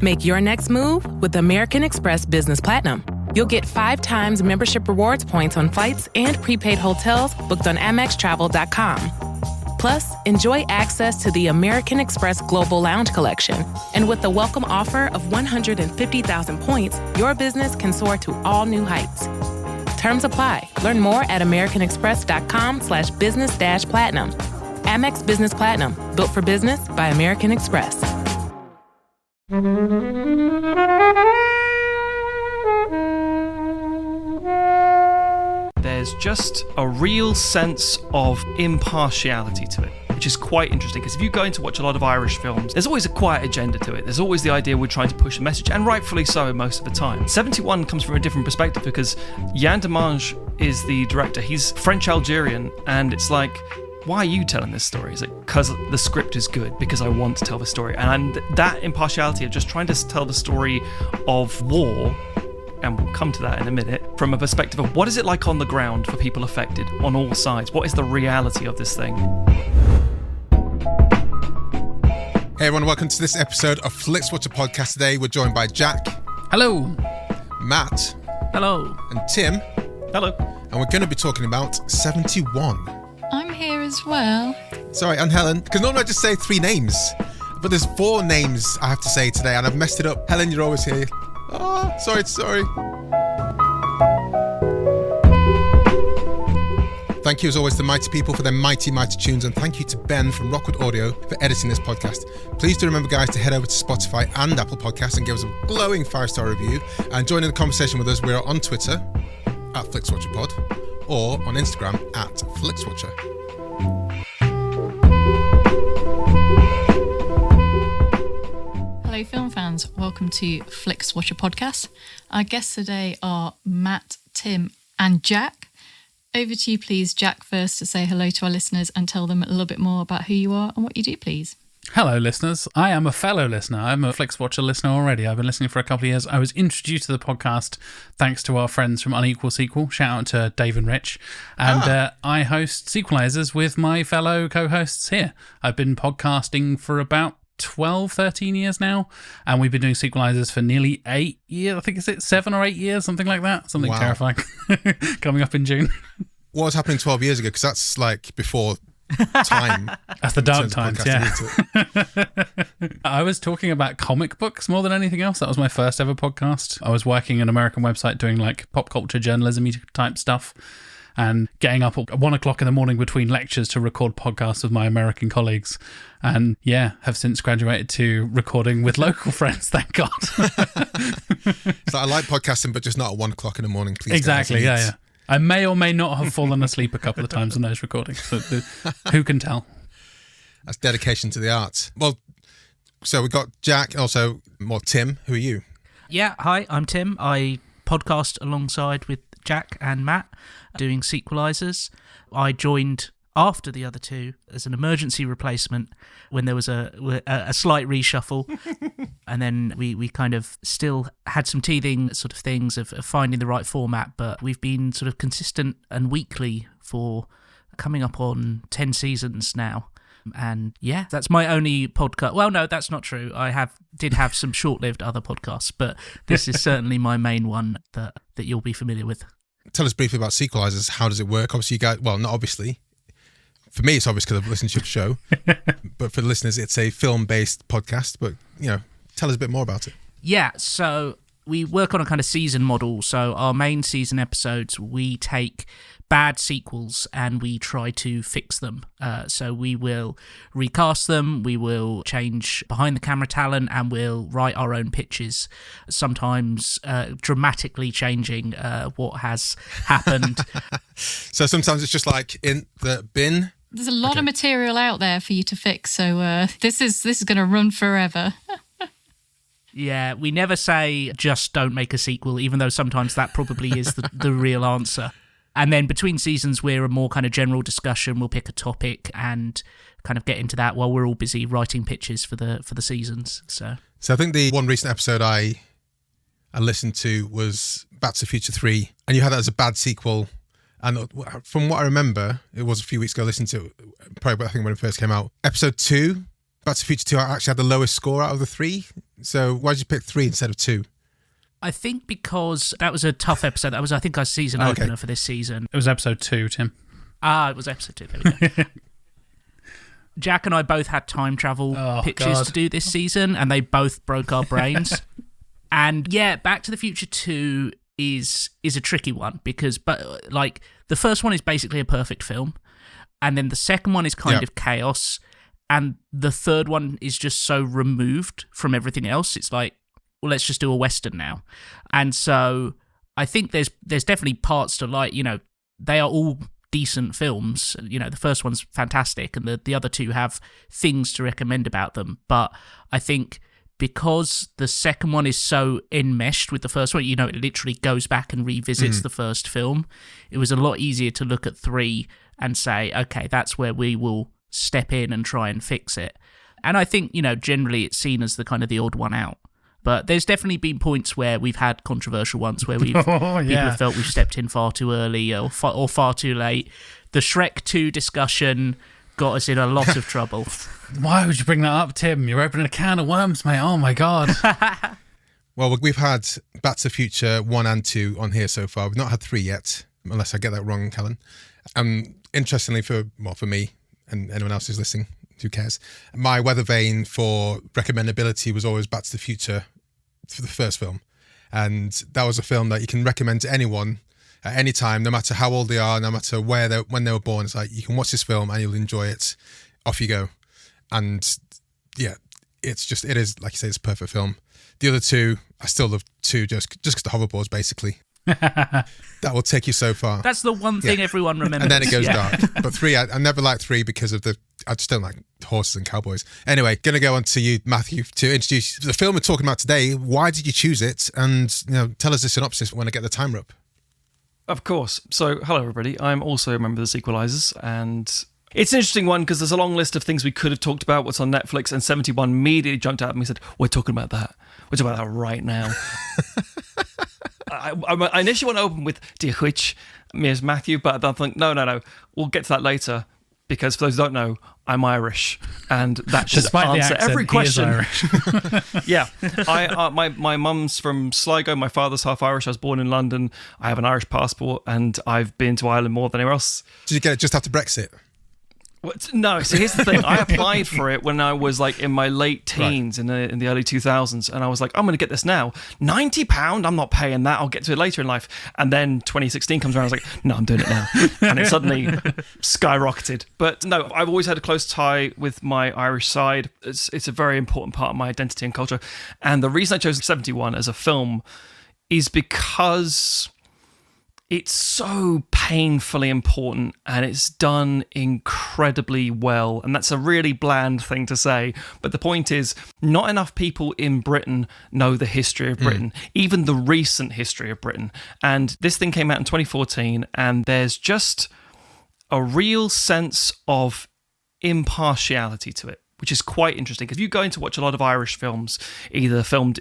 Make your next move with American Express Business Platinum. You'll get 5 times membership rewards points on flights and prepaid hotels booked on AmexTravel.com. Plus, enjoy access to the American Express Global Lounge Collection. And with the welcome offer of 150,000 points, your business can soar to all new heights. Terms apply. Learn more at americanexpress.com/business-platinum. Amex Business Platinum. Built for business by American Express. There's just a real sense of impartiality to it, which is quite interesting, because if you go in to watch a lot of Irish films, there's always a quiet agenda to it. There's always the idea we're trying to push a message, and rightfully so most of the time. 71 comes from a different perspective, because Yann Demange is the director. He's French-Algerian, and it's like, why are you telling this story? It's like, because the script is good, because I want to tell the story. And that impartiality of just trying to tell the story of war, and we'll come to that in a minute, from a perspective of what is it like on the ground for people affected on all sides? What is the reality of this thing? Hey everyone, welcome to this episode of Flixwatcher podcast. Today we're joined by Jack. Hello. Matt. Hello. And Tim. Hello. And we're going to be talking about 71. I'm here as well. Sorry, and Helen, because normally I just say 3 names, but there's 4 names I have to say today, and I've messed it up. Helen, you're always here. Oh, sorry. Thank you as always to Mighty People for their mighty tunes, and thank you to Ben from Rockwood Audio for editing this podcast. Please do remember, guys, to head over to Spotify and Apple Podcasts and give us a glowing 5-star review, and join in the conversation with us. We're on Twitter at FlixWatcherPod or on Instagram at Flixwatcher. Hello, film fans. Welcome to Flixwatcher podcast. Our guests today are Matt, Tim, and Jack. Over to you, please, Jack, first to say hello to our listeners and tell them a little bit more about who you are and what you do, please. Hello, listeners. I am a fellow listener. I'm a Flixwatcher listener already. I've been listening for a couple of years. I was introduced to the podcast thanks to our friends from Unequal Sequel. Shout out to Dave and Rich. And I host Sequelisers with my fellow co-hosts here. I've been podcasting for about 12, 13 years now, and we've been doing Sequelisers for nearly 8 years. I think, is it 7 or 8 years? Something like that. Something terrifying. Coming up in June. What was happening 12 years ago? Because that's like before time. That's the dark times, yeah. I was talking about comic books more than anything else. That was my first ever podcast. I was working an American website doing like pop culture journalism type stuff, and getting up at 1 o'clock in the morning between lectures to record podcasts with my American colleagues. And yeah, have since graduated to recording with local friends, thank God. So I like podcasting, but just not at 1 o'clock in the morning, please. Exactly, yeah. I may or may not have fallen asleep a couple of times in those recordings. So who can tell? That's dedication to the arts. Well, so we've got Jack, also more Tim. Who are you? Yeah, hi, I'm Tim. I podcast alongside with Jack and Matt doing Sequelisers. I joined after the other two as an emergency replacement when there was a slight reshuffle. And then we kind of still had some teething sort of things of finding the right format, but we've been sort of consistent and weekly for coming up on 10 seasons now. And yeah, that's my only podcast. Well, no, that's not true. I did have some short-lived other podcasts, but this is certainly my main one that you'll be familiar with. Tell us briefly about Sequelisers. How does it work? Obviously, you guys, well, not obviously. For me, it's obvious because I've listened to your show. But for the listeners, it's a film-based podcast. But, tell us a bit more about it. Yeah, so we work on a kind of season model. So our main season episodes, we take bad sequels and we try to fix them. So we will recast them, we will change behind the camera talent, and we'll write our own pitches, sometimes dramatically changing what has happened. So sometimes it's just like in the bin. There's a lot of material out there for you to fix, so this is going to run forever. Yeah, we never say just don't make a sequel, even though sometimes that probably is the real answer. And then between seasons, we're a more kind of general discussion. We'll pick a topic and kind of get into that while we're all busy writing pitches for the seasons. So I think the one recent episode I listened to was Back to the Future 3, and you had that as a bad sequel. And from what I remember, it was a few weeks ago, I listened to it, probably I think when it first came out. Episode 2 Back to the Future 2 actually had the lowest score out of the 3. So why did you pick 3 instead of 2? I think because that was a tough episode. That was, I think, our season opener for this season. It was episode 2, Tim. It was episode 2. There we go. Jack and I both had time travel pitches to do this season, and they both broke our brains. And yeah, Back to the Future 2 is a tricky one because, the first one is basically a perfect film, and then the second one is kind of chaos, and the third one is just so removed from everything else. It's like, well, let's just do a Western now. And so I think there's definitely parts to like, they are all decent films. The first one's fantastic, and the other two have things to recommend about them. But I think because the second one is so enmeshed with the first one, it literally goes back and revisits the first film. It was a lot easier to look at 3 and say, okay, that's where we will step in and try and fix it. And I think, generally it's seen as the kind of the odd one out. But there's definitely been points where we've had controversial ones where people have felt we've stepped in far too early or far too late. The Shrek 2 discussion got us in a lot of trouble. Why would you bring that up, Tim? You're opening a can of worms, mate. Oh, my God. Well, we've had Back to the Future 1 and 2 on here so far. We've not had 3 yet, unless I get that wrong, Callum. Interestingly, for me and anyone else who's listening, who cares? My weather vane for recommendability was always Back to the Future for the first film. And that was a film that you can recommend to anyone at any time, no matter how old they are, no matter when they were born. It's like, you can watch this film and you'll enjoy it. Off you go. And yeah, it is, like you say, it's a perfect film. The other 2, I still love 2 just because the hoverboards, basically. That will take you so far. That's the one thing everyone remembers. And then it goes dark. But 3, I never liked 3 because of I just don't like horses and cowboys. Anyway, going to go on to you, Matthew, to introduce the film we're talking about today. Why did you choose it? And tell us the synopsis when I get the timer up. Of course. So, hello everybody. I'm also a member of the Sequelisers, and it's an interesting one because there's a long list of things we could have talked about, what's on Netflix, and 71 immediately jumped out at me and said, we're talking about that. We're talking about that right now. I initially want to open with Dear Which, me as Matthew, but I think, no, we'll get to that later, because for those who don't know, I'm Irish, and that should answer every question. Yeah, my mum's from Sligo, my father's half Irish. I was born in London. I have an Irish passport, and I've been to Ireland more than anywhere else. Did you get it just after Brexit? No, so here's the thing. I applied for it when I was like in my late teens, in the early 2000s, and I was like, I'm going to get this now. £90? I'm not paying that. I'll get to it later in life. And then 2016 comes around, I was like, no, I'm doing it now. And it suddenly skyrocketed. But no, I've always had a close tie with my Irish side. It's a very important part of my identity and culture. And the reason I chose 71 as a film is because it's so painfully important and it's done incredibly well. And that's a really bland thing to say. But the point is, not enough people in Britain know the history of Britain, even the recent history of Britain. And this thing came out in 2014, and there's just a real sense of impartiality to it, which is quite interesting. Because if you go in to watch a lot of Irish films, either filmed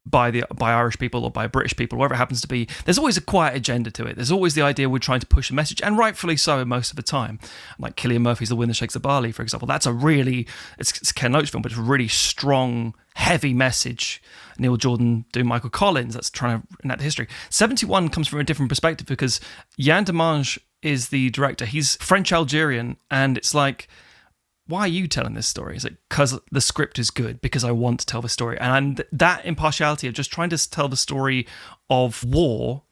by Irish people or by British people, whatever it happens to be, there's always a quiet agenda to it. There's always the idea we're trying to push a message, and rightfully so most of the time. Like Cillian Murphy's The Wind That Shakes the Barley, for example. That's it's a Ken Loach film, but it's a really strong, heavy message. Neil Jordan doing Michael Collins, that's trying to enact the history. 71 comes from a different perspective because Yann Demange is the director. He's French-Algerian, and it's like, why are you telling this story? Is it because the script is good? Because I want to tell the story. And that impartiality of just trying to tell the story of war,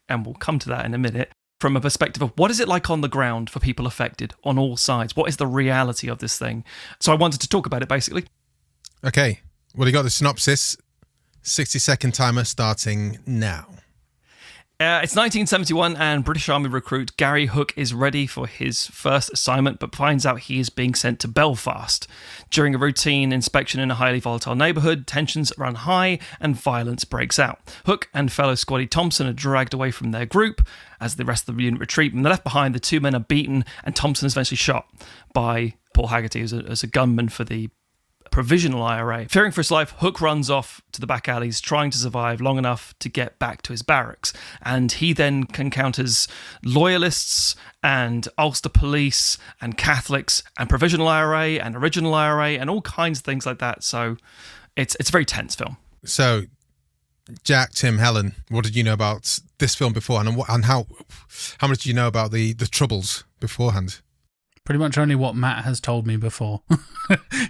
and we'll come to that in a minute, from a perspective of what is it like on the ground for people affected on all sides? What is the reality of this thing? So I wanted to talk about it, basically. Okay. Well, you got the synopsis. 60-second timer starting now. It's 1971, and British Army recruit Gary Hook is ready for his first assignment, but finds out he is being sent to Belfast. During a routine inspection in a highly volatile neighbourhood, tensions run high and violence breaks out. Hook and fellow squaddy Thompson are dragged away from their group. As the rest of the unit retreat, when they're left behind, the two men are beaten, and Thompson is eventually shot by Paul Haggerty as a gunman for the provisional IRA. Fearing for his life, Hook runs off to the back alleys, trying to survive long enough to get back to his barracks. And he then encounters loyalists and Ulster police and Catholics and provisional IRA and original IRA and all kinds of things like that. So it's a very tense film. So, Jack, Tim, Helen, what did you know about this film beforehand, and how much do you know about the Troubles beforehand? Pretty much only what Matt has told me before.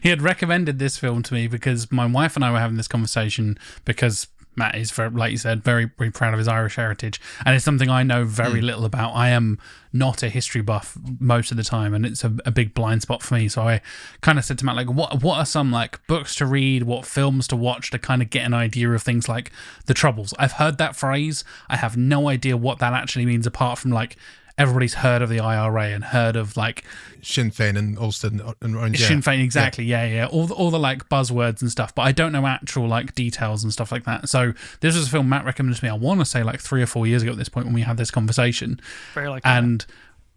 He had recommended this film to me because my wife and I were having this conversation because Matt is, very, like you said, very, very proud of his Irish heritage. And it's something I know very little about. I am not a history buff most of the time, and it's a big blind spot for me. So I kind of said to Matt, like, what are some like books to read, what films to watch to kind of get an idea of things like the Troubles? I've heard that phrase. I have no idea what that actually means apart from like everybody's heard of the IRA and heard of like Sinn Féin and Ulster and Orange. Sinn Féin, exactly. Yeah. All the like buzzwords and stuff, but I don't know actual like details and stuff like that. So this was a film Matt recommended to me, I want to say like 3 or 4 years ago at this point when we had this conversation. Very likely. And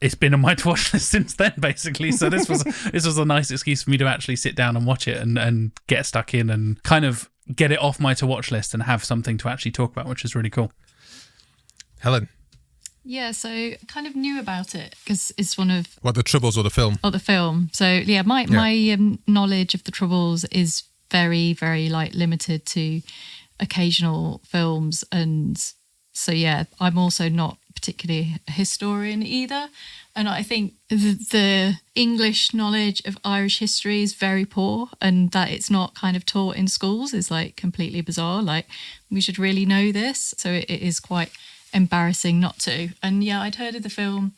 it's been on my to watch list since then, basically. So this was a nice excuse for me to actually sit down and watch it and get stuck in and kind of get it off my to watch list and have something to actually talk about, which is really cool. Helen. Yeah, so I kind of knew about it because it's one of... What, the Troubles or the film? Oh, the film. So, yeah, my knowledge of the Troubles is very, very, like, limited to occasional films. And so, yeah, I'm also not particularly a historian either. And I think the English knowledge of Irish history is very poor, and that it's not kind of taught in schools is, like, completely bizarre. Like, we should really know this. So it is quite embarrassing not to. And yeah, I'd heard of the film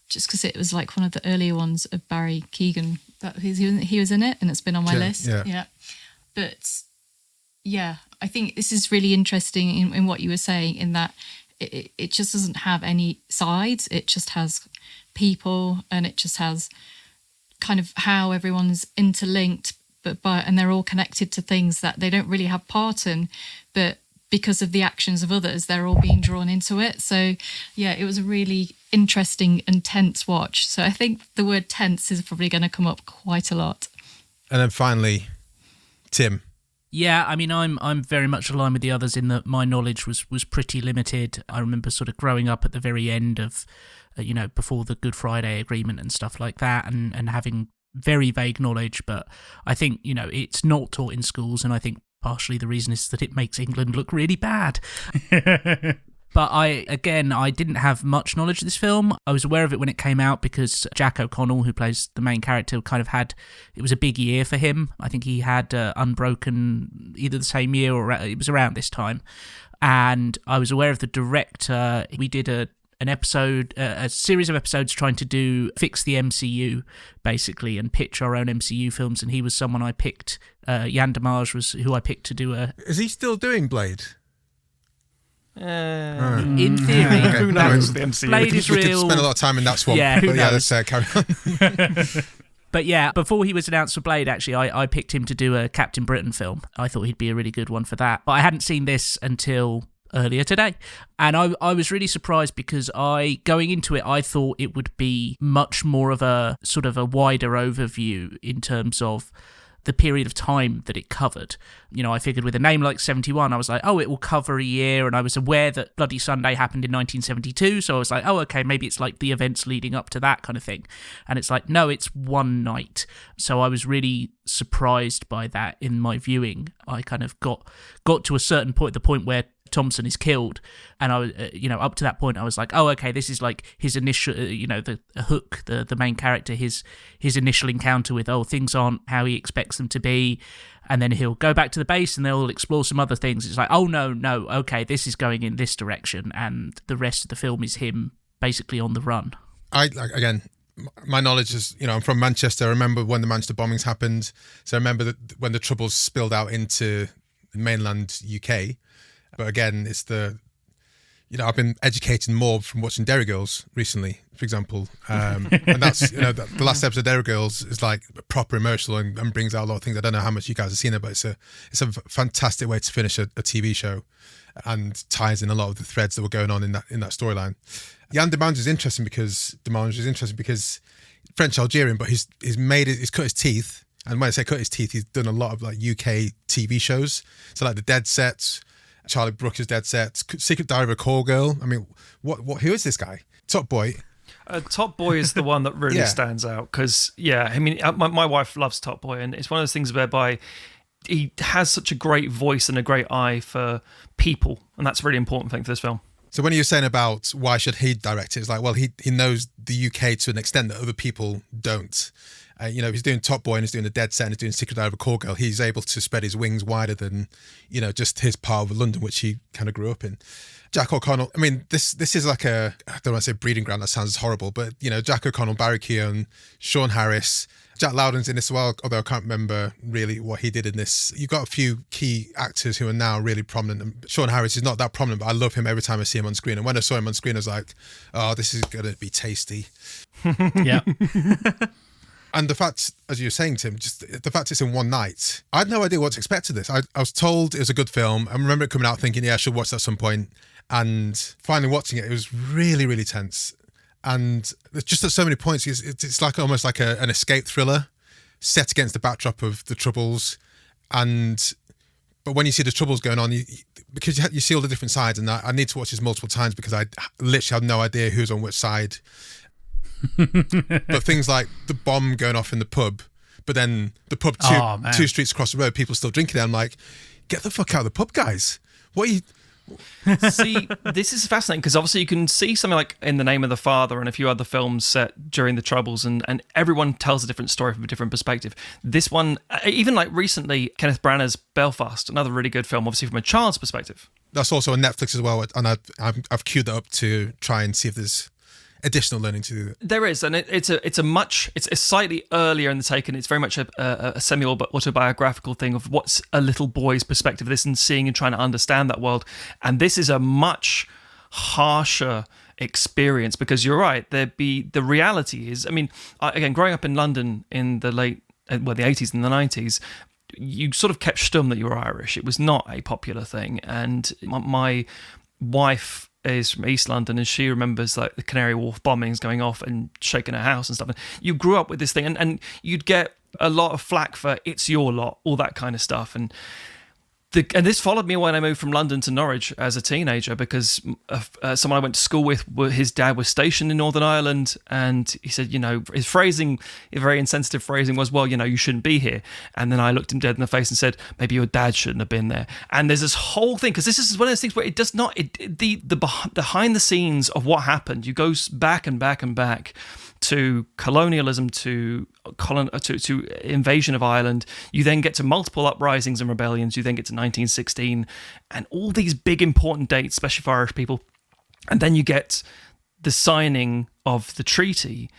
just because it was like one of the earlier ones of Barry Keoghan. He was in it, and it's been on my list. Yeah. But yeah, I think this is really interesting in what you were saying, in that it just doesn't have any sides. It just has people, and it just has kind of how everyone's interlinked, and they're all connected to things that they don't really have part in, but because of the actions of others, they're all being drawn into it. So, yeah, it was a really interesting and tense watch. So I think the word tense is probably going to come up quite a lot. And then finally, Tim. Yeah, I mean, I'm very much aligned with the others in that my knowledge was pretty limited. I remember sort of growing up at the very end of, before the Good Friday Agreement and stuff like that, and having very vague knowledge. But I think, it's not taught in schools, and I think partially the reason is that it makes England look really bad. But I didn't have much knowledge of this film. I was aware of it when it came out because Jack O'Connell, who plays the main character, kind of it was a big year for him. I think he had Unbroken either the same year or it was around this time. And I was aware of the director. We did an episode, a series of episodes trying to fix the MCU, basically, and pitch our own MCU films, and he was someone I picked. Yann Demange was who I picked to do Is he still doing Blade? In theory. Okay. Who knows the MCU? Blade is real. We could spend a lot of time in that swamp. Yeah, who knows? Let's carry on. But yeah, before he was announced for Blade, actually, I picked him to do a Captain Britain film. I thought he'd be a really good one for that. But I hadn't seen this until earlier today, and I was really surprised because going into it, I thought it would be much more of a sort of a wider overview in terms of the period of time that it covered. I figured with a name like 71, I was like, oh, it will cover a year, and I was aware that Bloody Sunday happened in 1972, so I was like, oh, okay, maybe it's like the events leading up to that kind of thing. And it's like, no, it's one night. So I was really surprised by that in my viewing. I kind of got to a certain point, the point where Thompson is killed, and I was, up to that point, I was like, oh, okay, this is like his initial, the Hook, the main character, his initial encounter with, things aren't how he expects them to be, and then he'll go back to the base and they'll explore some other things. It's like, oh, no, okay, this is going in this direction, and the rest of the film is him basically on the run. My knowledge is, I'm from Manchester. I remember when the Manchester bombings happened, so I remember that when the Troubles spilled out into the mainland UK. But again, it's I've been educating more from watching Derry Girls recently, for example. And that's, the last episode of Derry Girls is like proper emotional and brings out a lot of things. I don't know how much you guys have seen it, but it's a fantastic way to finish a TV show and ties in a lot of the threads that were going on in that storyline. Yann Demange is interesting because French Algerian, but he's cut his teeth And when I say cut his teeth, he's done a lot of like UK TV shows. So like The Dead Set, Charlie Brooker's Dead Set, Secret Diary of a Call Girl. I mean, who is this guy? Top Boy. Top Boy is the one that really stands out because, I mean, my wife loves Top Boy, and it's one of those things whereby he has such a great voice and a great eye for people, and that's a really important thing for this film. So when you're saying about why should he direct it, it's like, well, he knows the UK to an extent that other people don't. He's doing Top Boy and he's doing The Dead Set and he's doing Secret Diary of a Call Girl. He's able to spread his wings wider than, just his part of London, which he kind of grew up in. Jack O'Connell, I mean, this is like I don't want to say breeding ground, that sounds horrible, but, Jack O'Connell, Barry Keoghan, Sean Harris, Jack Lowden's in this as well, although I can't remember really what he did in this. You've got a few key actors who are now really prominent. And Sean Harris is not that prominent, but I love him every time I see him on screen. And when I saw him on screen, I was like, oh, this is going to be tasty. Yeah. And the fact, as you were saying, Tim, just the fact it's in one night, I had no idea what to expect of this. I was told it was a good film. I remember it coming out thinking, I should watch that at some point. And finally watching it, it was really, really tense. And just at so many points, it's like almost like an escape thriller set against the backdrop of the Troubles. But when you see the Troubles going on, because you see all the different sides, and I need to watch this multiple times because I literally had no idea who's on which side. But things like the bomb going off in the pub, but then the pub two streets across the road, people still drinking there. I'm like, get the fuck out of the pub, guys. What are you... See, this is fascinating because obviously you can see something like In the Name of the Father and a few other films set during the Troubles, and everyone tells a different story from a different perspective. This one, even like recently, Kenneth Branagh's Belfast, another really good film, obviously from a child's perspective. That's also on Netflix as well, and I've queued that up to try and see if there's additional learning to do. There is, and it's slightly earlier in the take, and it's very much a semi-autobiographical thing of what's a little boy's perspective of this and seeing and trying to understand that world. And this is a much harsher experience because you're right. The reality is, I mean, again, growing up in London in the the 80s and the 90s, you sort of kept stum that you were Irish. It was not a popular thing, and my wife is from East London, and she remembers like the Canary Wharf bombings going off and shaking her house and stuff. And you grew up with this thing, and you'd get a lot of flack for it's your lot, all that kind of stuff. And this followed me when I moved from London to Norwich as a teenager because someone I went to school with, his dad was stationed in Northern Ireland, and he said, his phrasing, a very insensitive phrasing was, well, you shouldn't be here. And then I looked him dead in the face and said, maybe your dad shouldn't have been there. And there's this whole thing, because this is one of those things where it does not, the behind the scenes of what happened, you go back and back and back to colonialism, to invasion of Ireland. You then get to multiple uprisings and rebellions. You then get to 1916 and all these big important dates, especially for Irish people. And then you get the signing of the treaty.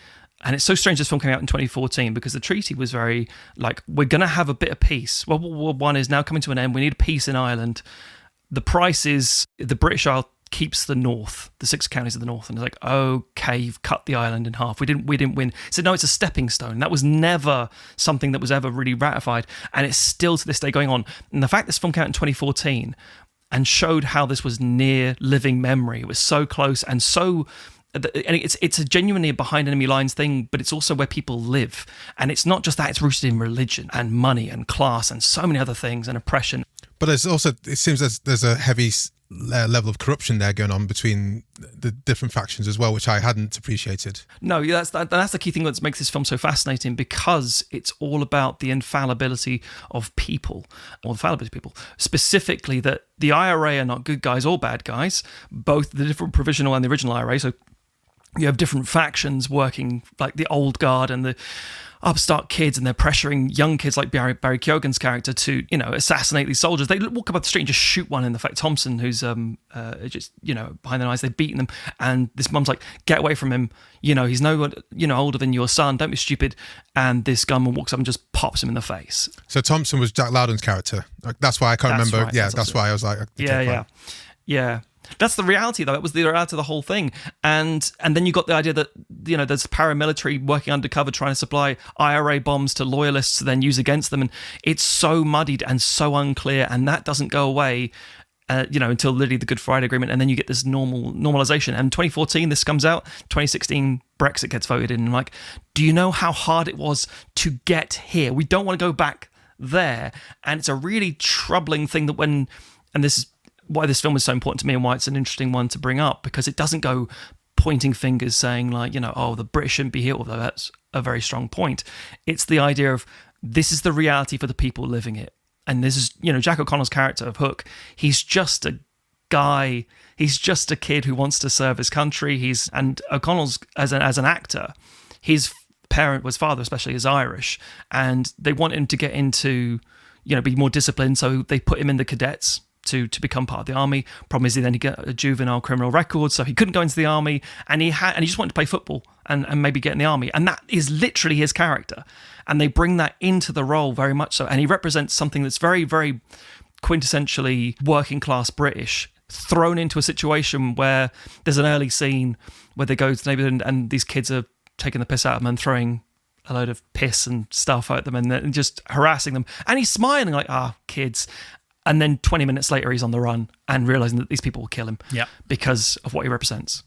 And it's so strange this film came out in 2014 because the treaty was very like, we're going to have a bit of peace. World War I is now coming to an end. We need peace in Ireland. The price is the British Isle keeps the north, the 6 counties of the north, and it's like, okay, you've cut the island in half. We didn't win. So no, it's a stepping stone. That was never something that was ever really ratified, and it's still to this day going on. And the fact this film came out in 2014 and showed how this was near living memory, it was so close and so. And it's a genuinely behind enemy lines thing, but it's also where people live, and it's not just that; it's rooted in religion and money and class and so many other things and oppression. But there's also, it seems there's a heavy level of corruption there going on between the different factions as well, which I hadn't appreciated. No, that's the key thing that makes this film so fascinating, because it's all about the infallibility of people, or the fallibility of people. Specifically, that the IRA are not good guys or bad guys, both the different provisional and the original IRA. So you have different factions working, like the old guard and the upstart kids, and they're pressuring young kids like Barry Keoghan's character to, assassinate these soldiers. They walk up the street and just shoot one. In the fact, Thompson, who's just behind their eyes, they've beaten them, and this mum's like, get away from him. He's no older than your son. Don't be stupid. And this gunman walks up and just pops him in the face. So Thompson was Jack Lowden's character. That's why I can't remember. Right, yeah, that's why I was like, yeah. That's the reality, though. That was the reality of the whole thing. And then you got the idea that, there's paramilitary working undercover trying to supply IRA bombs to loyalists to then use against them. And it's so muddied and so unclear, and that doesn't go away until literally the Good Friday Agreement, and then you get this normalization. And 2014, this comes out. 2016, Brexit gets voted in. And like, do you know how hard it was to get here? We don't want to go back there. And it's a really troubling thing that and this is why this film is so important to me and why it's an interesting one to bring up, because it doesn't go pointing fingers saying like, the British shouldn't be here, although that's a very strong point. It's the idea of this is the reality for the people living it. And this is, Jack O'Connell's character of Hook. He's just a guy. He's just a kid who wants to serve his country. And O'Connell's as an actor, his father especially is Irish, and they want him to get into, be more disciplined. So they put him in the cadets to become part of the army. Problem is, he got a juvenile criminal record, so he couldn't go into the army, and he just wanted to play football and maybe get in the army. And that is literally his character. And they bring that into the role very much so. And he represents something that's very, very quintessentially working class British, thrown into a situation where there's an early scene where they go to the neighborhood and these kids are taking the piss out of them and throwing a load of piss and stuff at them and just harassing them. And he's smiling like, kids. And then 20 minutes later, he's on the run and realizing that these people will kill him because of what he represents.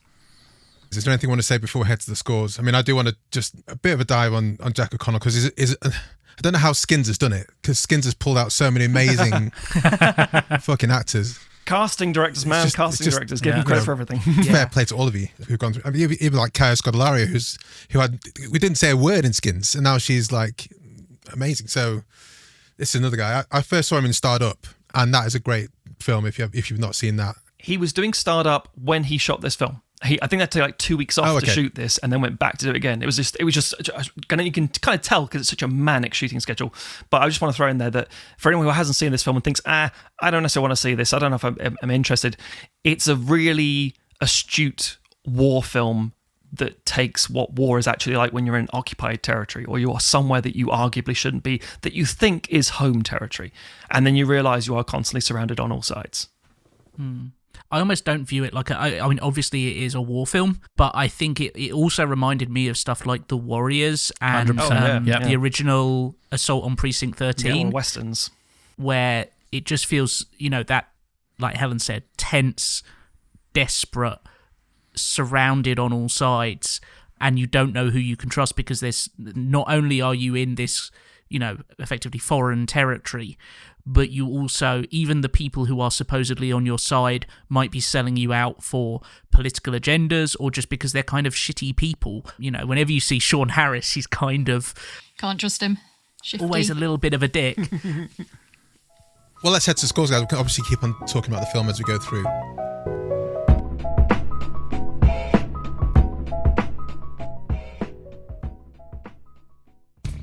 Is there anything you want to say before we head to the scores? I mean, I do want to just a bit of a dive on Jack O'Connell, because I don't know how Skins has done it, because Skins has pulled out so many amazing fucking actors. Casting directors, man. Casting directors. Give him credit for everything. Fair play to all of you who've gone through. I mean, even like Kaya Scodelario, we didn't say a word in Skins, and now she's like amazing. So this is another guy. I first saw him in Startup, and that is a great film if you've not seen that. He was doing Startup when he shot this film. I think that took like 2 weeks off to shoot this, and then went back to do it again. It was just, you can kind of tell because it's such a manic shooting schedule. But I just want to throw in there that for anyone who hasn't seen this film and thinks, I don't necessarily want to see this, I don't know if I'm interested. It's a really astute war film that takes what war is actually like when you're in occupied territory, or you are somewhere that you arguably shouldn't be, that you think is home territory, and then you realise you are constantly surrounded on all sides. I almost don't view it like I mean, obviously it is a war film, but I think it also reminded me of stuff like The Warriors and the original Assault on Precinct 13. Westerns. Where it just feels, that, like Helen said, tense, desperate, surrounded on all sides, and you don't know who you can trust, because there's not only are you in this, effectively foreign territory, but you also, even the people who are supposedly on your side might be selling you out for political agendas, or just because they're kind of shitty people. Whenever you see Sean Harris, he's kind of... Can't trust him. Shifty. Always a little bit of a dick. Well, let's head to scores, guys. We can obviously keep on talking about the film as we go through.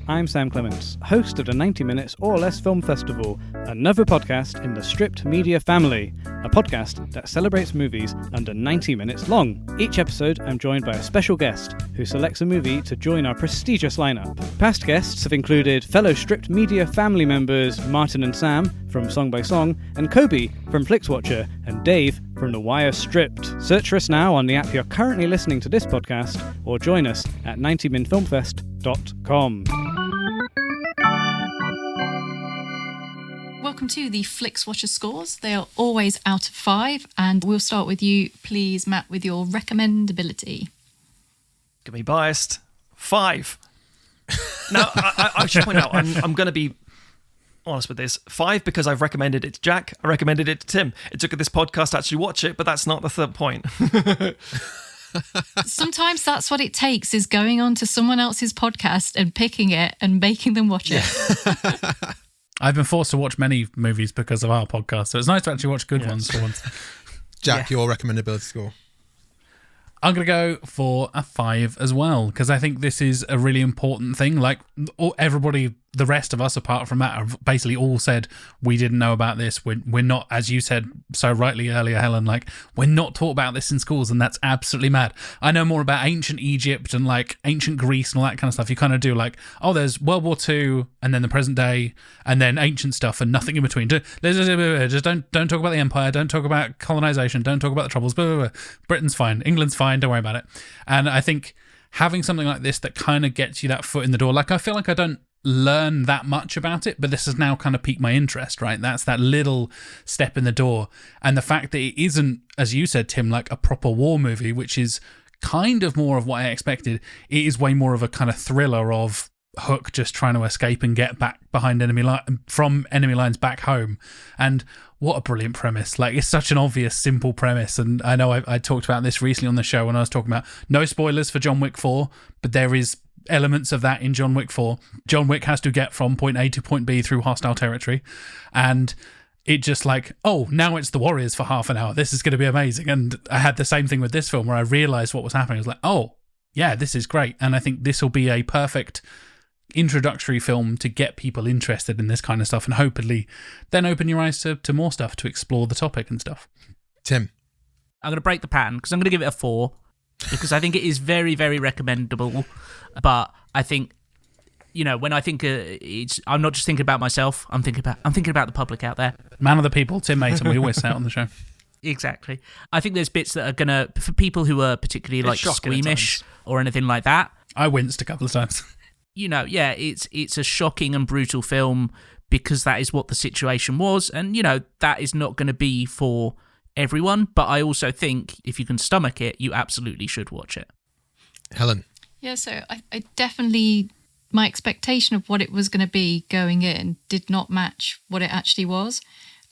I'm Sam Clements, host of the 90 Minutes or Less Film Festival, another podcast in the Stripped Media family, a podcast that celebrates movies under 90 minutes long. Each episode, I'm joined by a special guest who selects a movie to join our prestigious lineup. Past guests have included fellow Stripped Media family members Martin and Sam from Song by Song, and Kobe from Flixwatcher, and Dave from The Wire Stripped. Search for us now on the app you're currently listening to this podcast, or join us at 90minfilmfest.com. Welcome to the Flixwatcher scores. They are always out of 5, and we'll start with you, please, Matt, with your recommendability. Gonna be biased. 5. Now, I should point out, I'm going to be honest with this. 5 because I've recommended it to Jack. I recommended it to Tim. It took this podcast to actually watch it, but that's not the third point. Sometimes that's what it takes, is going on to someone else's podcast and picking it and making them watch it. I've been forced to watch many movies because of our podcast, so it's nice to actually watch good ones for once. Jack, your recommendability score? I'm going to go for a 5 as well, because I think this is a really important thing. Like, everybody, the rest of us, apart from Matt, have basically all said, we didn't know about this. We're not, as you said so rightly earlier, Helen, like, we're not taught about this in schools, and that's absolutely mad. I know more about ancient Egypt and, like, ancient Greece and all that kind of stuff. You kind of do, like, there's World War II, and then the present day, and then ancient stuff, and nothing in between. Just don't talk about the empire, don't talk about colonization, don't talk about the troubles, blah, blah, blah. Britain's fine, England's fine, don't worry about it. And I think having something like this that kind of gets you that foot in the door, like, I feel like I don't learn that much about it, but this has now kind of piqued my interest, right? That's that little step in the door. And the fact that it isn't, as you said, Tim, like a proper war movie, which is kind of more of what I expected. It is way more of a kind of thriller of Hook just trying to escape and get back behind from enemy lines back home. And what a brilliant premise. Like, it's such an obvious, simple premise. And I know I talked about this recently on the show when I was talking about no spoilers for John Wick 4, but there is elements of that in John Wick 4. John Wick has to get from point A to point B through hostile territory, and it just like, oh, now it's the Warriors for half an hour. This is going to be amazing. And I had the same thing with this film where I realised what was happening. I was like, oh, yeah, this is great. And I think this will be a perfect introductory film to get people interested in this kind of stuff, and hopefully then open your eyes to more stuff to explore the topic and stuff. Tim? I'm going to break the pattern because I'm going to give it a 4 because I think it is very, very recommendable. But I think, when I think I'm not just thinking about myself. I'm thinking about the public out there. Man of the people, Tim Maytom. We always say it on the show. Exactly. I think there's bits that are gonna, for people who are particularly like squeamish or anything like that. I winced a couple of times. It's a shocking and brutal film because that is what the situation was, and that is not going to be for everyone. But I also think if you can stomach it, you absolutely should watch it. Helen? Yeah, so I definitely, my expectation of what it was going to be going in did not match what it actually was.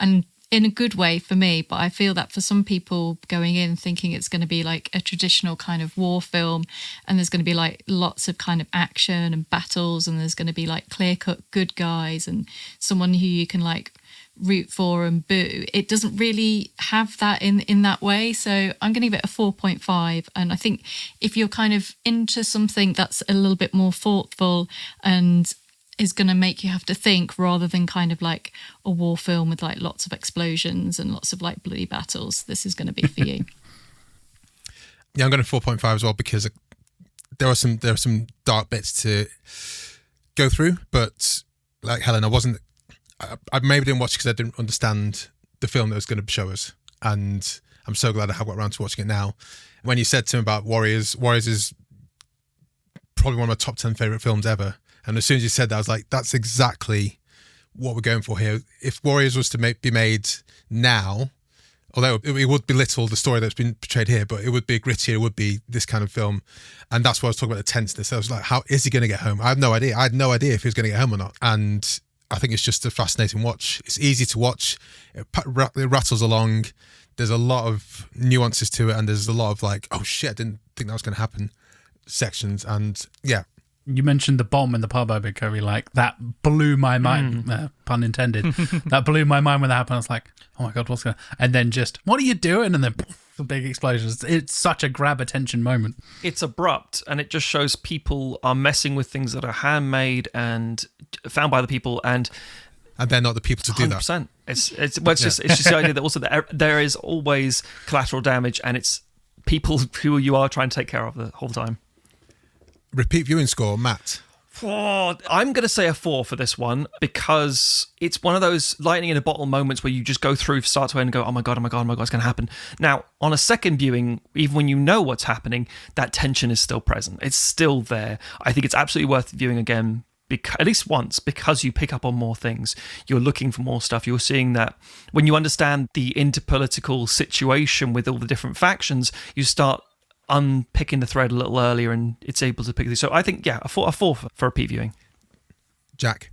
And in a good way for me, but I feel that for some people going in thinking it's going to be like a traditional kind of war film, and there's going to be like lots of kind of action and battles, and there's going to be like clear-cut good guys and someone who you can like root for and boo. It doesn't really have that in that way. So I'm going to give it a 4.5. And I think if you're kind of into something that's a little bit more thoughtful and is going to make you have to think rather than kind of like a war film with like lots of explosions and lots of like bloody battles, this is going to be for you. Yeah, I'm going to 4.5 as well because there are some dark bits to go through, but like Helen, I maybe didn't watch it because I didn't understand the film that was going to show us, and I'm so glad I have got around to watching it now. When you said to him about Warriors is probably one of my top 10 favourite films ever, and as soon as you said that, I was like, that's exactly what we're going for here. If Warriors was to be made now, although it would belittle the story that's been portrayed here, but it would be grittier, it would be this kind of film. And that's why I was talking about the tenseness. I was like, how is he going to get home? I have no idea. I had no idea if he was going to get home or not. And I think it's just a fascinating watch. It's easy to watch. It rattles along. There's a lot of nuances to it, and there's a lot of like, oh shit, I didn't think that was going to happen sections. And yeah. You mentioned the bomb in the pub, Kobe, like that blew my mind, pun intended. That blew my mind when that happened. I was like, oh my God, what's going on? And then just, what are you doing? And then the big explosions. It's such a grab attention moment. It's abrupt, and it just shows people are messing with things that are handmade and found by the people, and they're not the people to do 100%. That. It's just the idea that also there is always collateral damage, and it's people who you are trying to take care of the whole time. Repeat viewing score, Matt. I'm going to say a 4 for this one because it's one of those lightning in a bottle moments where you just go through start to end and go, oh my God, what's going to happen? Now, on a second viewing, even when you know what's happening, that tension is still present. It's still there. I think it's absolutely worth viewing again, at least once, because you pick up on more things. You're looking for more stuff. You're seeing that when you understand the interpolitical situation with all the different factions, you start unpicking the thread a little earlier, and it's able to pick these. So I think, yeah, a 4 for a repeat viewing. Jack?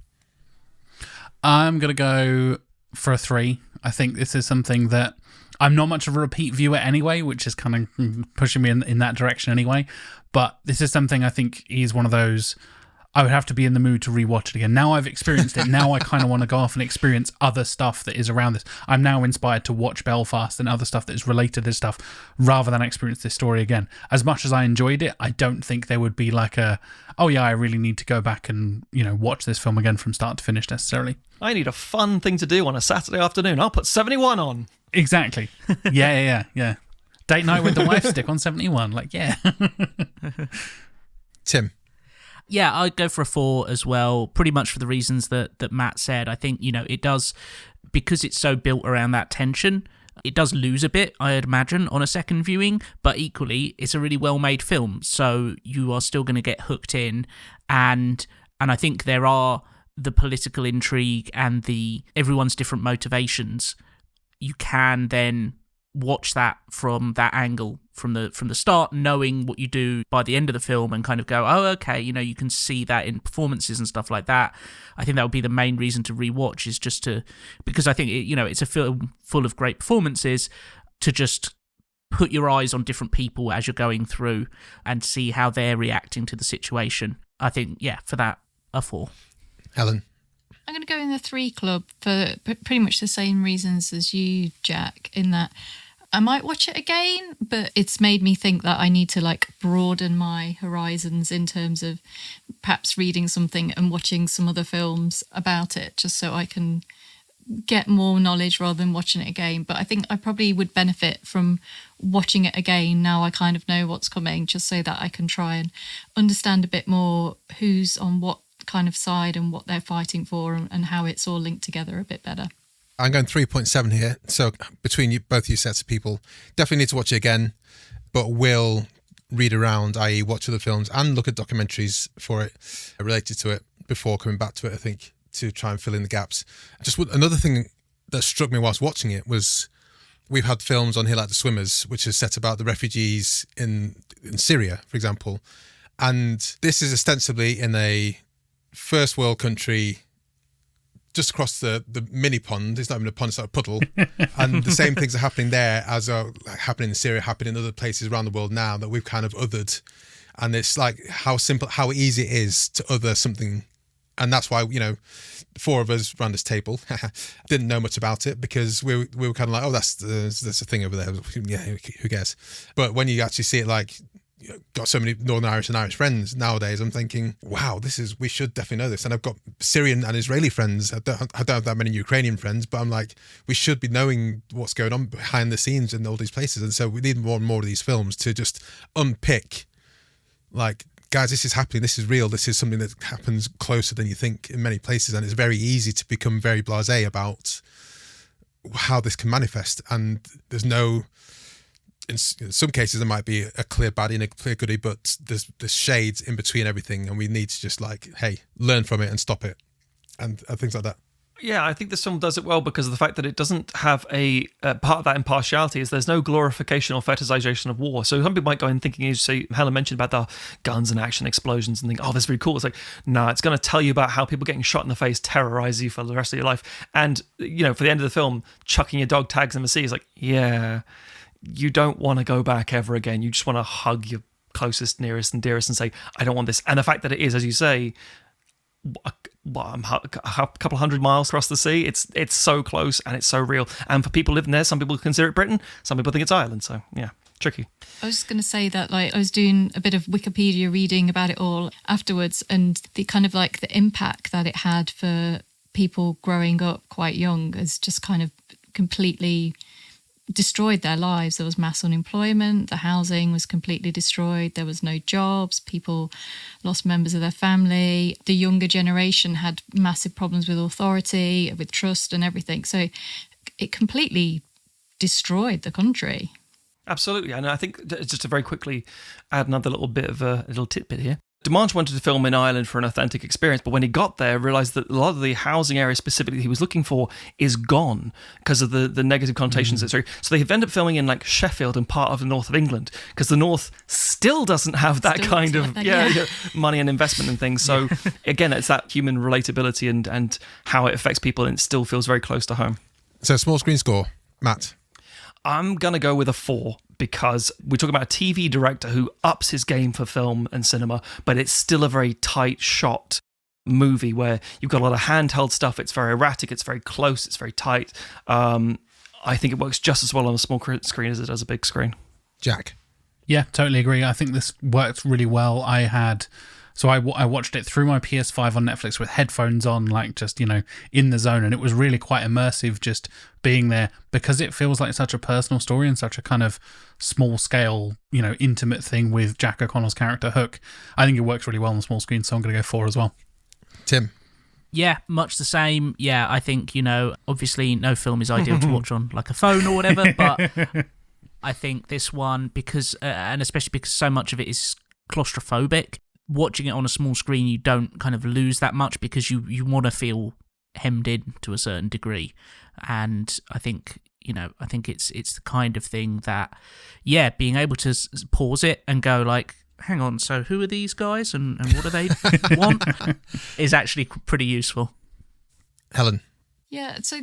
I'm going to go for a 3. I think this is something that I'm not much of a repeat viewer anyway, which is kind of pushing me in that direction anyway. But this is something I think is one of those I would have to be in the mood to rewatch it again. Now I've experienced it. Now I kind of want to go off and experience other stuff that is around this. I'm now inspired to watch Belfast and other stuff that is related to this stuff rather than experience this story again. As much as I enjoyed it, I don't think there would be like I really need to go back and, watch this film again from start to finish necessarily. I need a fun thing to do on a Saturday afternoon. I'll put 71 on. Exactly. Yeah. Date night with the wife, stick on 71. Like, yeah. Tim? Yeah, I'd go for a 4 as well, pretty much for the reasons that Matt said. I think, it does, because it's so built around that tension, it does lose a bit, I'd imagine, on a second viewing, but equally, it's a really well-made film, so you are still going to get hooked in, and And I think there are the political intrigue and everyone's different motivations. You can then watch that from that angle from the start, knowing what you do by the end of the film, and kind of go, oh, okay, you can see that in performances and stuff like that. I think that would be the main reason to rewatch, is just because I think it's a film full of great performances, to just put your eyes on different people as you're going through and see how they're reacting to the situation. I think, for that, a 4. Helen? I'm going to go in the 3 club for pretty much the same reasons as you, Jack, in that I might watch it again, but it's made me think that I need to broaden my horizons in terms of perhaps reading something and watching some other films about it, just so I can get more knowledge rather than watching it again. But I think I probably would benefit from watching it again. Now I kind of know what's coming, just so that I can try and understand a bit more who's on what kind of side and what they're fighting for, and how it's all linked together a bit better. I'm going 3.7 here. So between you, both you sets of people, definitely need to watch it again, but will read around, i.e. watch other films and look at documentaries for it related to it before coming back to it, I think, to try and fill in the gaps. Just another thing that struck me whilst watching it was, we've had films on here like The Swimmers, which is set about the refugees in Syria, for example. And this is ostensibly in a first world country, just across the mini pond. It's not even a pond, it's like a puddle. And the same things are happening there as are happening in Syria, happening in other places around the world now that we've kind of othered. And it's like how simple, how easy it is to other something. And that's why, 4 of us around this table didn't know much about it, because we were kind of like, oh, that's a thing over there. Yeah, who cares? But when you actually see it, got so many Northern Irish and Irish friends nowadays, I'm thinking, wow, we should definitely know this. And I've got Syrian and Israeli friends. I don't have that many Ukrainian friends, but I'm like, we should be knowing what's going on behind the scenes in all these places. And so we need more and more of these films to just unpick, guys, this is happening, this is real, this is something that happens closer than you think in many places. And it's very easy to become very blasé about how this can manifest. And there's no... In some cases, there might be a clear baddie and a clear goodie, but there's shades in between everything, and we need to just hey, learn from it and stop it, and things like that. Yeah, I think this film does it well because of the fact that it doesn't have a part of that impartiality is there's no glorification or fetishization of war. So some people might go in thinking, as Helen mentioned about the guns and action explosions and think, oh, that's really cool. It's like, no, it's going to tell you about how people getting shot in the face terrorize you for the rest of your life. And, for the end of the film, chucking your dog tags in the sea is like, yeah, you don't want to go back ever again. You just want to hug your closest, nearest and dearest and say, I don't want this. And the fact that it is, as you say, a couple 100 miles across the sea, it's so close and it's so real. And for people living there, some people consider it Britain, some people think it's Ireland. So yeah, tricky. I was just going to say that I was doing a bit of Wikipedia reading about it all afterwards, and the kind of the impact that it had for people growing up quite young has just kind of completely destroyed their lives. There was mass unemployment, the housing was completely destroyed, there was no jobs, people lost members of their family, the younger generation had massive problems with authority, with trust and everything. So it completely destroyed the country. Absolutely. And I think just to very quickly add another little bit of a little tidbit here. Demange wanted to film in Ireland for an authentic experience, but when he got there, realised that a lot of the housing area specifically he was looking for is gone because of the negative connotations. So they have ended up filming in Sheffield and part of the north of England, because the north still doesn't have that kind of money and investment and things. So again, it's that human relatability and how it affects people, and it still feels very close to home. So small screen score, Matt? I'm going to go with a 4 because we're talking about a TV director who ups his game for film and cinema, but it's still a very tight shot movie where you've got a lot of handheld stuff. It's very erratic, it's very close, it's very tight. I think it works just as well on a small screen as it does a big screen. Jack? Yeah, totally agree. I think this worked really well. I watched it through my PS5 on Netflix with headphones on, just, in the zone. And it was really quite immersive just being there, because it feels like such a personal story and such a kind of small scale, intimate thing with Jack O'Connell's character Hook. I think it works really well on the small screen, so I'm going to go 4 as well. Tim? Yeah, much the same. Yeah, I think, obviously no film is ideal to watch on a phone or whatever, but I think this one, because, and especially because so much of it is claustrophobic, watching it on a small screen, you don't kind of lose that much because you want to feel hemmed in to a certain degree. And I think it's the kind of thing that, being able to pause it and go like, hang on, so who are these guys and what do they want is actually pretty useful. Helen. Yeah, so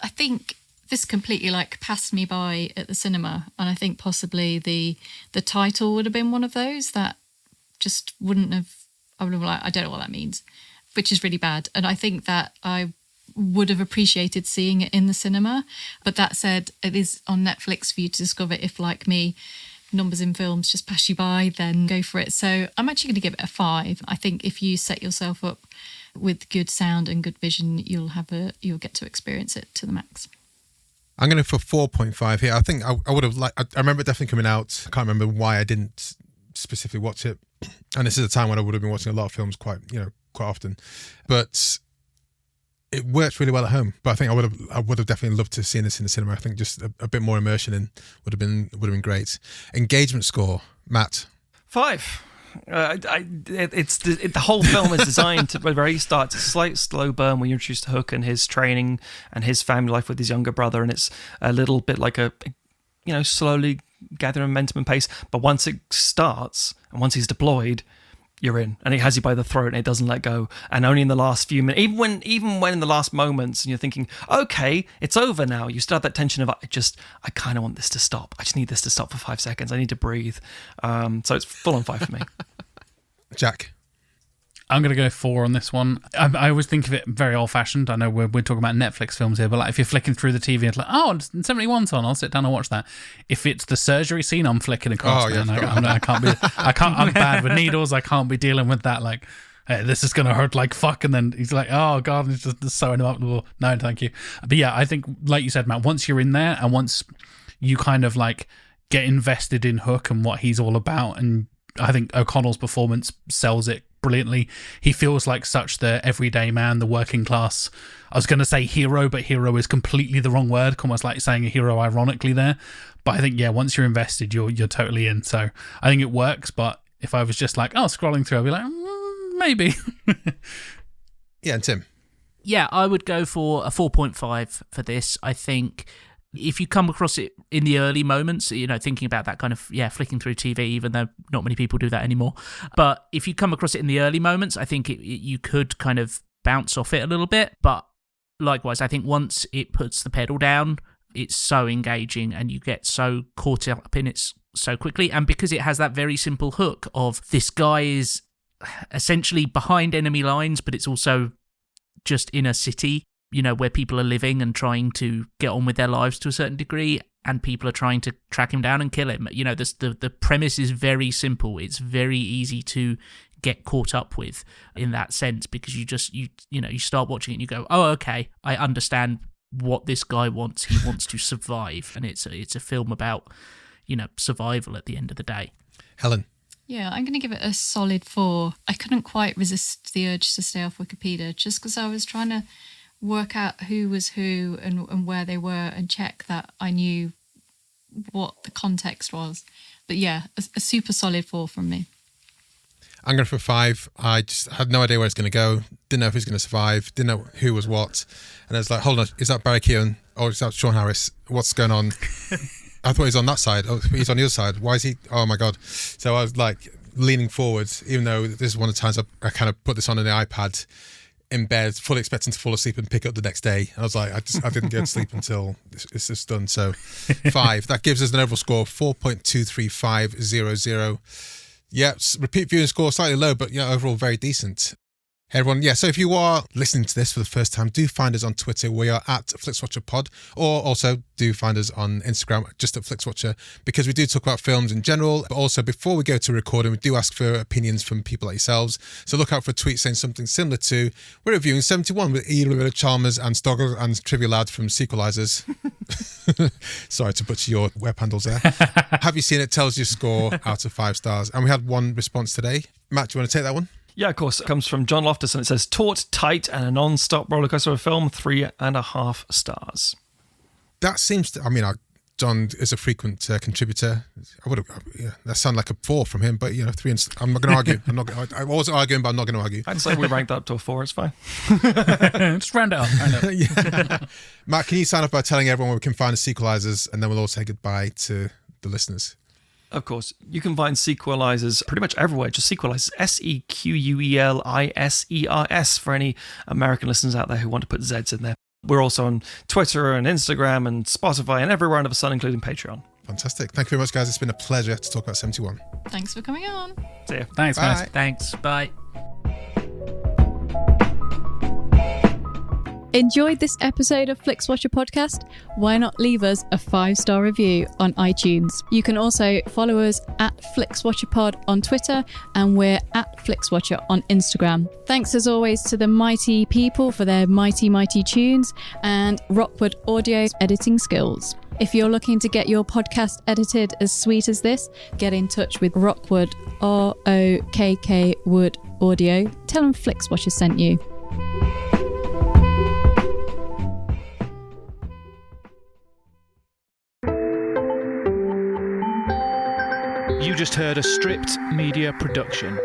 I think this completely like passed me by at the cinema, and I think possibly the title would have been one of those that just wouldn't have. I would have like, I don't know what that means, which is really bad. And I think that I would have appreciated seeing it in the cinema. But that said, it is on Netflix for you to discover. If, like me, numbers in films just pass you by, then go for it. So I'm actually going to give it a 5. I think if you set yourself up with good sound and good vision, you'll get to experience it to the max. I'm going for 4.5 here. I think I would have liked. I remember it definitely coming out. I can't remember why I didn't specifically watch it. And this is a time when I would have been watching a lot of films quite often. But it worked really well at home. But I think I would have definitely loved to see this in the cinema. I think just a bit more immersion in would have been great. Engagement score, Matt. 5. The whole film is designed to, at the very start, it's a slight slow burn when you're introduced to Hook and his training and his family life with his younger brother, and it's a little bit like slowly gathering momentum and pace. But once it starts and once he's deployed, you're in, and it has you by the throat and it doesn't let go. And only in the last few minutes, even when in the last moments, and you're thinking, okay, it's over now, you still have that tension of, I kind of want this to stop. I just need this to stop for 5 seconds. I need to breathe. So it's full on 5 for me. Jack. I'm going to go 4 on this one. I always think of it very old-fashioned. I know we're talking about Netflix films here, but like if you're flicking through the TV, it's like, 71's on, I'll sit down and watch that. If it's the surgery scene, I'm flicking across. I'm bad with needles. I can't be dealing with that. Like, hey, this is going to hurt like fuck. And then he's like, oh God, and he's just sewing him up. No, thank you. But yeah, I think, like you said, Matt, once you're in there and once you kind of like get invested in Hook and what he's all about, and I think O'Connell's performance sells it brilliantly. He feels like such the everyday man, the working class. I was going to say hero, but hero is completely the wrong word. Almost like saying a hero ironically there. But I think, once you're invested, you're totally in. So I think it works. But if I was just like, scrolling through, I'd be like, maybe. Yeah, and Tim? Yeah, I would go for a 4.5 for this. I think if you come across it in the early moments, thinking about that kind of, flicking through TV, even though not many people do that anymore. But if you come across it in the early moments, I think you could kind of bounce off it a little bit. But likewise, I think once it puts the pedal down, it's so engaging and you get so caught up in it so quickly. And because it has that very simple hook of this guy is essentially behind enemy lines, but it's also just in a city, where people are living and trying to get on with their lives to a certain degree, and people are trying to track him down and kill him. The premise is very simple. It's very easy to get caught up with in that sense, because you start watching it and you go, oh, okay, I understand what this guy wants. He wants to survive, and it's a film about, survival at the end of the day. Helen. Yeah, I'm going to give it a solid 4. I couldn't quite resist the urge to stay off Wikipedia just because I was trying to work out who was who and where they were and check that I knew what the context was. But yeah, a super solid 4 from me. I'm going for 5. I just had no idea where it's going to go. Didn't know if he was going to survive. Didn't know who was what. And I was like, hold on, is that Barry Keoghan? Or is that Sean Harris? What's going on? I thought he was on that side. Oh, he's on the other side. Why is he? Oh my God. So I was like leaning forward, even though this is one of the times I kind of put this on the iPad in bed, fully expecting to fall asleep and pick up the next day. And I was like, I didn't go to sleep until it's just done. So 5. That gives us an overall score of 4.23500. Yeah, repeat viewing score slightly low, but overall very decent. Hey everyone, so if you are listening to this for the first time, do find us on Twitter. We are at FlixWatcherPod, or also do find us on Instagram, just at FlixWatcher, because we do talk about films in general, but also before we go to recording, we do ask for opinions from people like yourselves. So look out for a tweet saying something similar to, we're reviewing 71 with Chambers and Stogdon and Trivia Lad from Sequelisers. Sorry to butcher your web handles there. Have you seen it? Tells your score out of 5 stars. And we had one response today. Matt, do you want to take that one? Yeah, of course. It comes from John Loftus, and it says, taut, tight, and a non-stop rollercoaster of a film, 3.5 stars. That seems to, John is a frequent contributor. I would have, that sounded like a 4 from him, but 3 and I'm not going to argue. I was arguing, but I'm not going to argue. I'd say we ranked up to a 4. It's fine. Just round it up. Yeah. Matt, can you sign off by telling everyone where we can find the Sequelisers, and then we'll all say goodbye to the listeners. Of course, you can find Sequelisers pretty much everywhere. Just Sequelisers, Sequelisers for any American listeners out there who want to put Zs in there. We're also on Twitter and Instagram and Spotify and everywhere under the sun, including Patreon. Fantastic. Thank you very much, guys. It's been a pleasure to talk about 71. Thanks for coming on. See ya. Thanks, Bye. guys. Thanks. Bye. Enjoyed this episode of Flixwatcher podcast? Why not leave us a 5-star review on iTunes? You can also follow us at FlixWatcherPod on Twitter, and we're at FlixWatcher on Instagram. Thanks as always to the mighty people for their mighty tunes and Rockwood Audio's editing skills. If you're looking to get your podcast edited as sweet as this, get in touch with Rockwood, ROKK Wood Audio. Tell them Flixwatcher sent you. You just heard a Stripped Media production.